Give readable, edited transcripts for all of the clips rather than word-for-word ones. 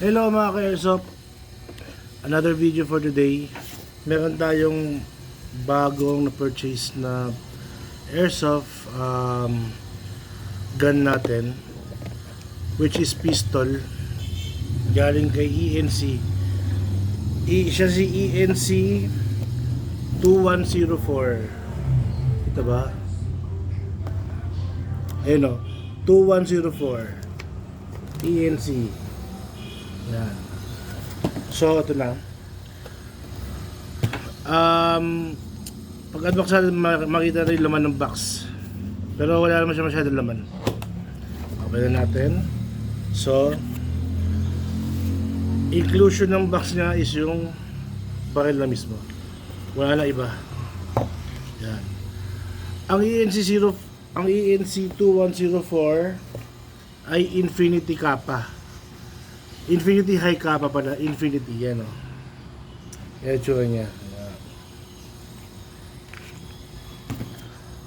Hello mga ka-airsoft, another video for today. Meron tayong bagong na-purchase na airsoft gun natin, which is pistol, galing kay ENC. Siya si ENC 2104. Ito ba? Ayun o, 2104 ENC. Yan. So ito na. Pag unbox natin makita rin laman ng box, pero wala naman siya masyadong laman. Okay na natin. So inclusion ng box niya is yung barrel na mismo, wala na iba. Yan. Ang ENC 2104 ay Infinity Kappa. Infinity High Kappa pala. Infinity, yan o. Yan yung tsura niya.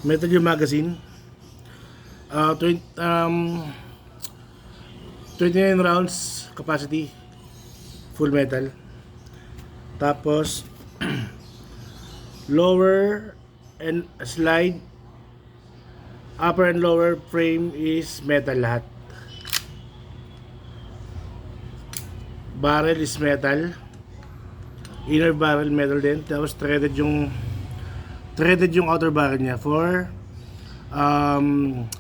Metal yung magazine. 29 rounds capacity. Full metal. Tapos lower and slide, upper and lower frame is metal lahat. Barrel is metal. Inner barrel metal din. Tapos threaded yung outer barrel niya for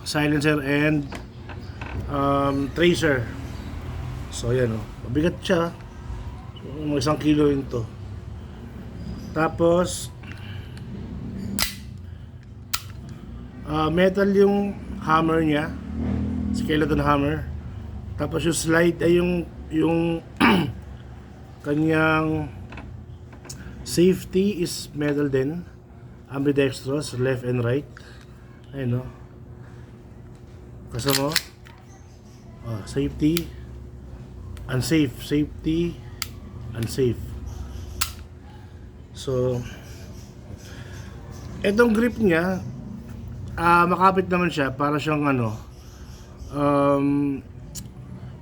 silencer and tracer. So yan o. Mabigat siya. Mga 1 kilo yun to. Tapos metal yung hammer niya, skeleton hammer. Tapos yung slide ay yung kanyang safety is metal din, ambidextrous, left and right. Ayun o, kasama safety, unsafe, safety, unsafe. So etong grip niya, makapit naman siya, para siyang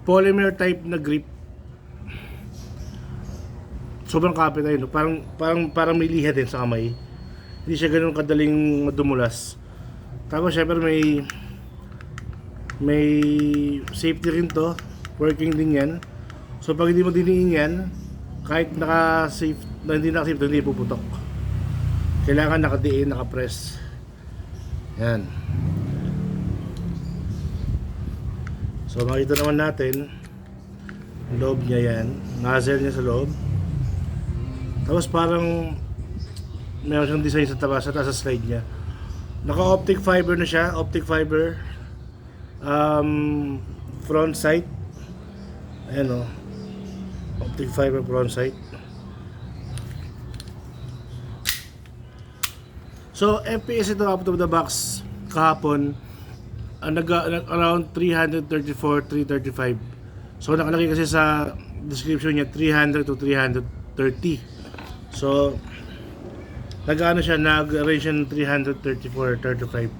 polymer type na grip. Sobrang kapit ayun, parang may liha din sa kamay. Hindi siya ganoon kadaling madumulas. Tapos syempre may safety rin to, working din yan. So pag hindi mo diniin yan, kahit hindi naka-safe, hindi puputok. Kailangan nakadiin, naka-press. Yan. So makita naman natin loob niya, yan nozzle niya sa loob. Tapos parang meron siyang design sa taas sa slide niya. Naka optic fiber na siya, optic fiber front sight. Ayan o, optic fiber front sight. So FPS ito out of the box kahapon, around 334, 335. So nakalagay kasi sa description niya 300 to 330. So nag-ano siya, nag-range ng 334, 35.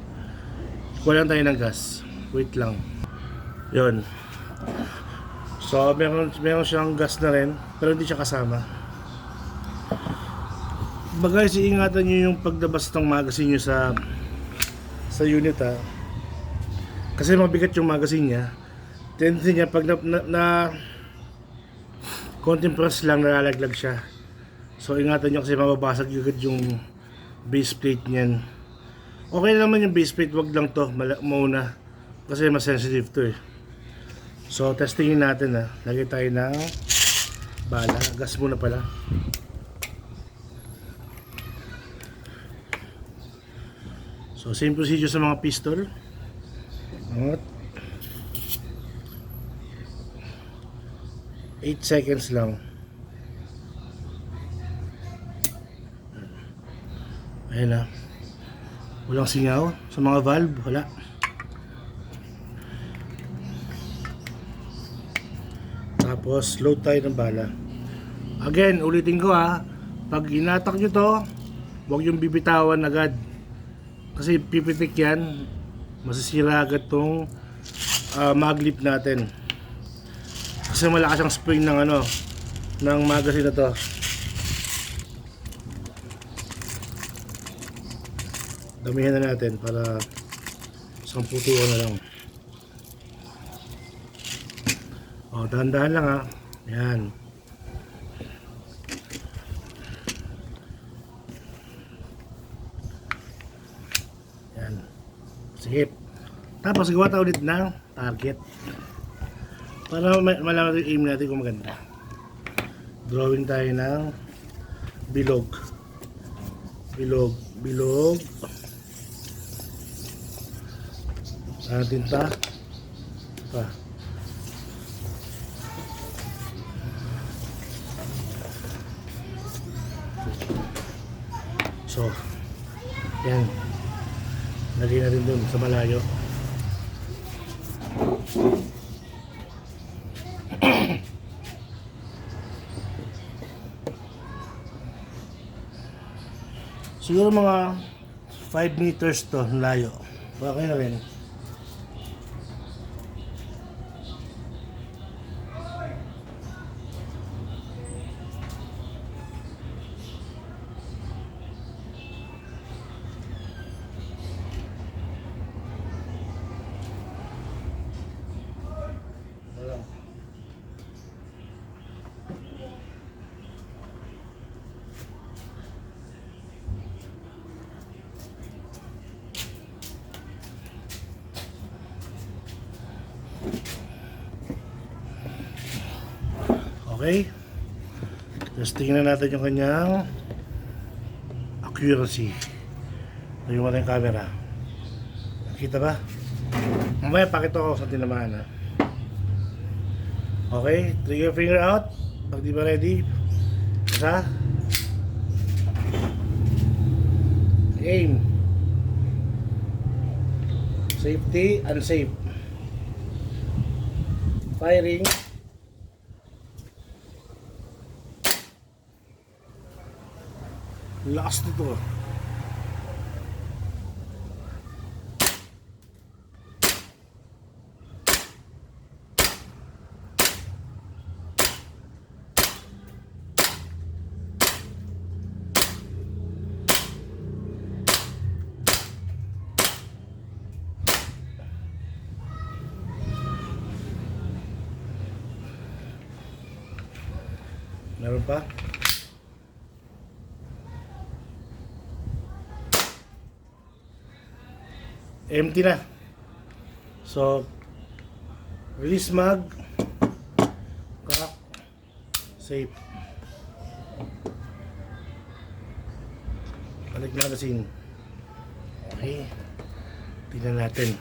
Kulang tayo ng gas. Wait lang. Yun. So meron siyang gas na rin, pero hindi siya kasama. Guys, iingatan nyo yung paglabas ng magazine nyo sa unit ha. Kasi mabigat yung magazine niya. Tendency niya pag na konting press lang, nalalaglag siya. So ingatan nyo kasi mababasag agad yung base plate niyan. Okay naman yung base plate, wag lang to mauna, kasi mas sensitive to eh. So testingin natin ha. Lagay tayo ng bala. Gas muna pala. So same procedure sa mga pistol. 8 seconds lang. Ayan na. Walang singaw sa mga valve, wala. Tapos load tayo ng bala. Again, ulitin ko ha, pag inatak nyo to, huwag yung bibitawan agad, kasi pipitik yan, masisira agad tong maglip natin. Kasi malakas ang spring ng ano, ng magazine na to. Damihan na natin para isang putuan na lang. O, dahan-dahan lang ha. Yan. Yan. Sige. Tapos gawa tayo ulit ng target. Para malaman yung aim natin kung maganda. Drawing tayo ng bilog. Bilog. Tinta. Pa. So, yan. Lagay na rin dun sa malayo. Siguro mga 5 meters to layo. Okay na rin. Okay. Tapos tingnan natin yung kanyang accuracy. Tingnan mo na yung camera. Nakita ba? Mamaya pakita ko sa tinamaan ha. Okay. Trigger finger out. Pag di ba ready, isa. Aim. Safety, unsafe. Firing. Lakas nito. Meron pa? Empty na. So, release mag, crack, safe. Balik magazine. Okay. Tingnan natin.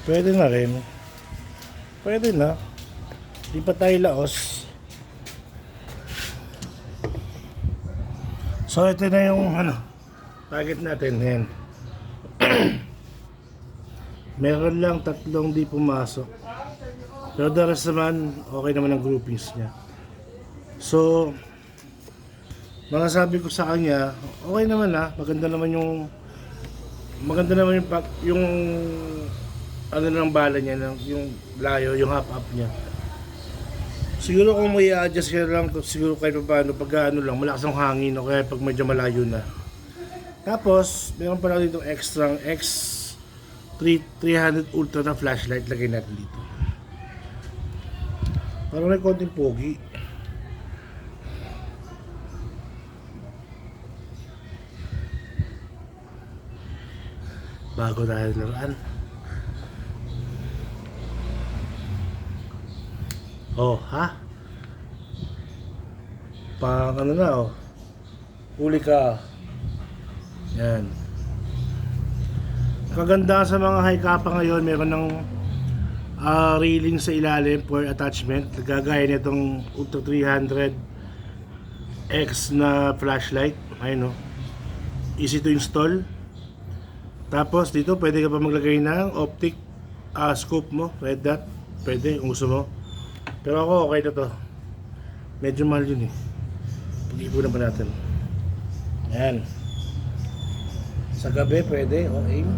Pwede na rin. Pwede na. Di pa tayo laos. So ito na yung target natin. Yan. Meron lang 3 di pumasok. Pero the rest naman, okay naman ang groupings niya. So mga sabi ko sa kanya, okay naman maganda naman yung yung ano ng bala niya, yung layo, yung half-up niya. Siguro kung may adjust ka lang, siguro kahit paano, pag malakas ang hangin o kaya pag medyo malayo na. Tapos, meron pa lang dito extra X300 Ultra na flashlight, lagay natin dito. Parang may konting pogi. Bago tayo laruan. Oh, ha? Pang huli ka. Yan. Kaganda sa mga high kappa ngayon, meron ng railing sa ilalim for attachment. Gagaya nitong Ultra 300 X na flashlight. Ayun easy to install. Tapos dito pwede ka pa maglagay ng optic scope mo, red dot. Pwede kung gusto mo. Pero ako okay na to. Medyo mahal yun Pag-ipunan pa natin. Yan. Sa gabi pwede, o aim.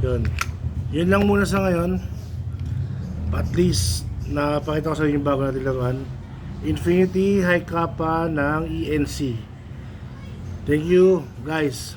Yun. Yun lang muna sa ngayon. At least, napakita ko sa inyo yung bago natin laruan. Infinity High Kappa ng ENC. Thank you guys.